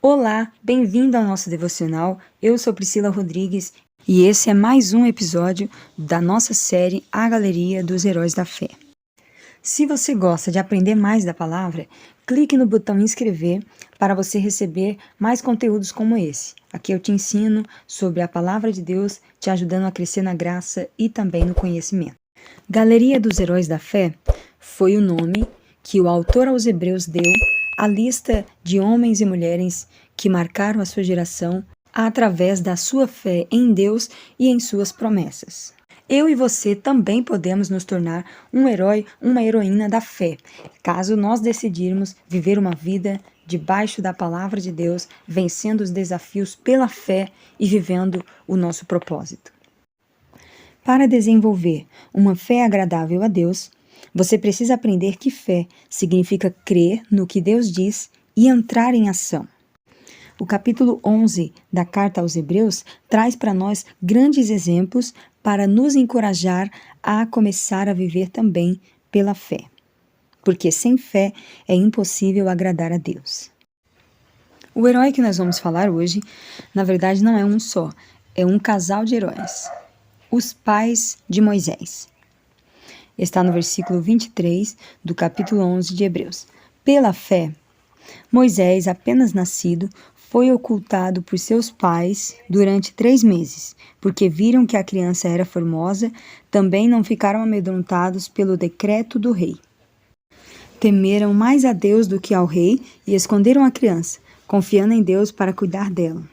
Olá, bem-vindo ao nosso devocional. Eu sou Priscila Rodrigues e esse é mais um episódio da nossa série A Galeria dos Heróis da Fé. Se você gosta de aprender mais da palavra, clique no botão inscrever para você receber mais conteúdos como esse. Aqui eu te ensino sobre a palavra de Deus, te ajudando a crescer na graça e também no conhecimento. Galeria dos Heróis da Fé foi o nome que o autor aos Hebreus deu à lista de homens e mulheres que marcaram a sua geração através da sua fé em Deus e em suas promessas. Eu e você também podemos nos tornar um herói, uma heroína da fé, caso nós decidirmos viver uma vida debaixo da palavra de Deus, vencendo os desafios pela fé e vivendo o nosso propósito. Para desenvolver uma fé agradável a Deus, você precisa aprender que fé significa crer no que Deus diz e entrar em ação. O capítulo 11 da Carta aos Hebreus traz para nós grandes exemplos para nos encorajar a começar a viver também pela fé. Porque sem fé é impossível agradar a Deus. O herói que nós vamos falar hoje, na verdade, não é um só, é um casal de heróis. Os pais de Moisés. Está no versículo 23 do capítulo 11 de Hebreus. Pela fé, Moisés, apenas nascido, foi ocultado por seus pais durante 3 meses, porque viram que a criança era formosa, também não ficaram amedrontados pelo decreto do rei. Temeram mais a Deus do que ao rei e esconderam a criança, confiando em Deus para cuidar dela.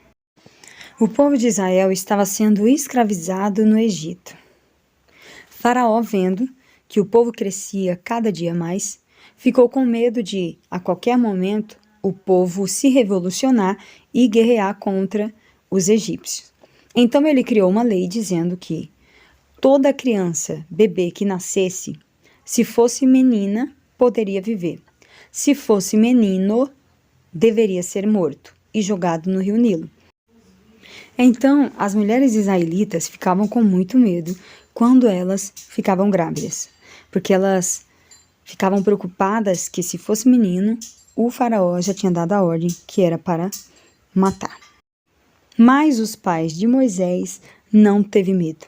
O povo de Israel estava sendo escravizado no Egito. Faraó, vendo que o povo crescia cada dia mais, ficou com medo de, a qualquer momento, o povo se revolucionar e guerrear contra os egípcios. Então ele criou uma lei dizendo que toda criança, bebê que nascesse, se fosse menina, poderia viver. Se fosse menino, deveria ser morto e jogado no rio Nilo. Então, as mulheres israelitas ficavam com muito medo quando elas ficavam grávidas, porque elas ficavam preocupadas que, se fosse menino, o faraó já tinha dado a ordem que era para matar. Mas os pais de Moisés não teve medo.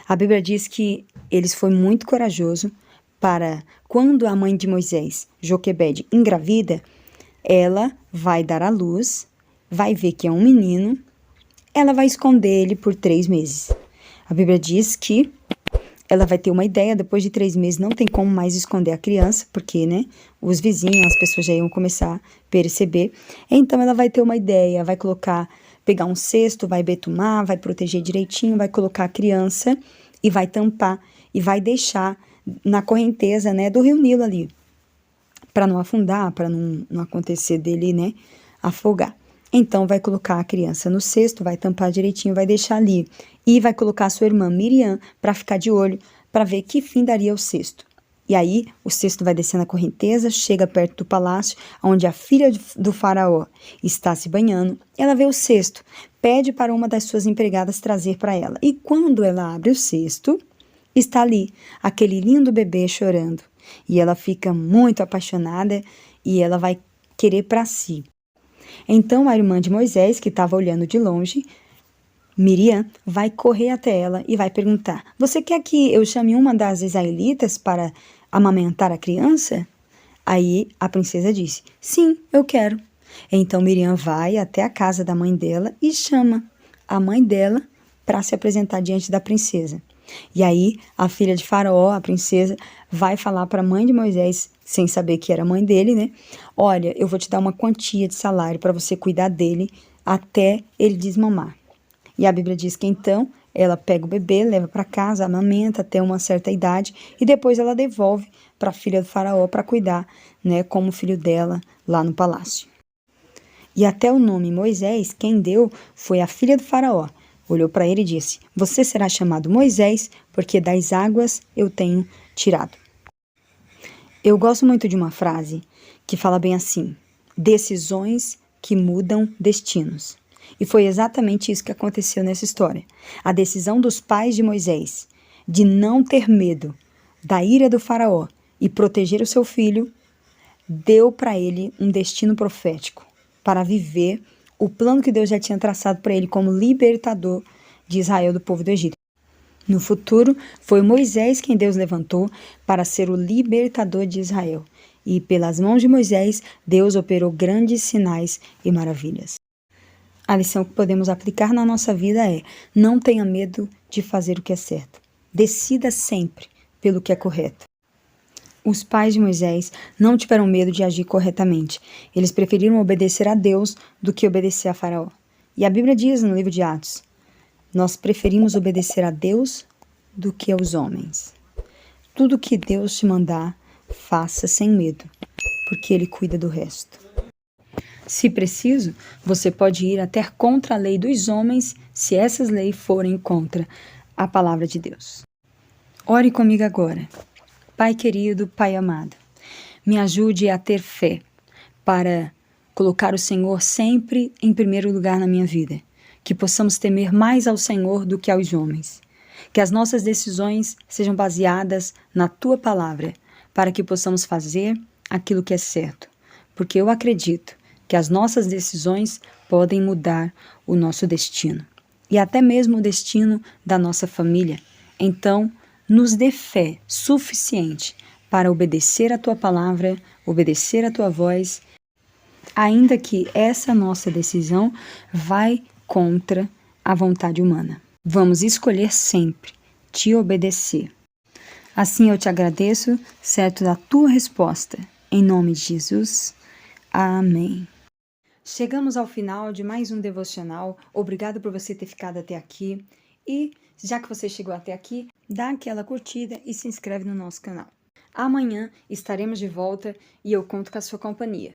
A Bíblia diz que eles foram muito corajosos para, quando a mãe de Moisés, Joquebede, engravida, ela vai dar à luz, vai ver que é um menino, ela vai esconder ele por 3 meses. A Bíblia diz que ela vai ter uma ideia, depois de 3 meses não tem como mais esconder a criança, porque, os vizinhos, as pessoas já iam começar a perceber. Então ela vai ter uma ideia, vai pegar um cesto, vai betumar, vai proteger direitinho, vai colocar a criança e vai tampar e vai deixar na correnteza, do rio Nilo ali, para não afundar, para não acontecer dele, afogar. Então, vai colocar a criança no cesto, vai tampar direitinho, vai deixar ali. E vai colocar a sua irmã Miriam para ficar de olho, para ver que fim daria o cesto. E aí, o cesto vai descendo a correnteza, chega perto do palácio, onde a filha do faraó está se banhando. Ela vê o cesto, pede para uma das suas empregadas trazer para ela. E quando ela abre o cesto, está ali aquele lindo bebê chorando. E ela fica muito apaixonada e ela vai querer para si. Então a irmã de Moisés, que estava olhando de longe, Miriam, vai correr até ela e vai perguntar: você quer que eu chame uma das israelitas para amamentar a criança? Aí a princesa disse: sim, eu quero. Então Miriam vai até a casa da mãe dela e chama a mãe dela para se apresentar diante da princesa. E aí a filha de Faraó, a princesa, vai falar para a mãe de Moisés, sem saber que era a mãe dele, olha, eu vou te dar uma quantia de salário para você cuidar dele até ele desmamar. E a Bíblia diz que então ela pega o bebê, leva para casa, amamenta até uma certa idade e depois ela devolve para a filha do Faraó para cuidar, como filho dela lá no palácio. E até o nome Moisés, quem deu foi a filha do Faraó. Olhou para ele e disse: você será chamado Moisés, porque das águas eu tenho tirado. Eu gosto muito de uma frase que fala bem assim: decisões que mudam destinos. E foi exatamente isso que aconteceu nessa história. A decisão dos pais de Moisés de não ter medo da ira do faraó e proteger o seu filho deu para ele um destino profético para viver o plano que Deus já tinha traçado para ele como libertador de Israel do povo do Egito. No futuro, foi Moisés quem Deus levantou para ser o libertador de Israel. E pelas mãos de Moisés, Deus operou grandes sinais e maravilhas. A lição que podemos aplicar na nossa vida é: não tenha medo de fazer o que é certo. Decida sempre pelo que é correto. Os pais de Moisés não tiveram medo de agir corretamente. Eles preferiram obedecer a Deus do que obedecer a Faraó. E a Bíblia diz no livro de Atos: nós preferimos obedecer a Deus do que aos homens. Tudo que Deus te mandar, faça sem medo, porque Ele cuida do resto. Se preciso, você pode ir até contra a lei dos homens, se essas leis forem contra a palavra de Deus. Ore comigo agora. Pai querido, Pai amado, me ajude a ter fé para colocar o Senhor sempre em primeiro lugar na minha vida. Que possamos temer mais ao Senhor do que aos homens. Que as nossas decisões sejam baseadas na Tua palavra, para que possamos fazer aquilo que é certo. Porque eu acredito que as nossas decisões podem mudar o nosso destino. E até mesmo o destino da nossa família. Então, nos dê fé suficiente para obedecer a Tua palavra, obedecer a Tua voz, ainda que essa nossa decisão vai contra a vontade humana. Vamos escolher sempre te obedecer. Assim eu te agradeço, certo da tua resposta. Em nome de Jesus. Amém. Chegamos ao final de mais um devocional. Obrigado por você ter ficado até aqui. E, já que você chegou até aqui, dá aquela curtida e se inscreve no nosso canal. Amanhã estaremos de volta e eu conto com a sua companhia.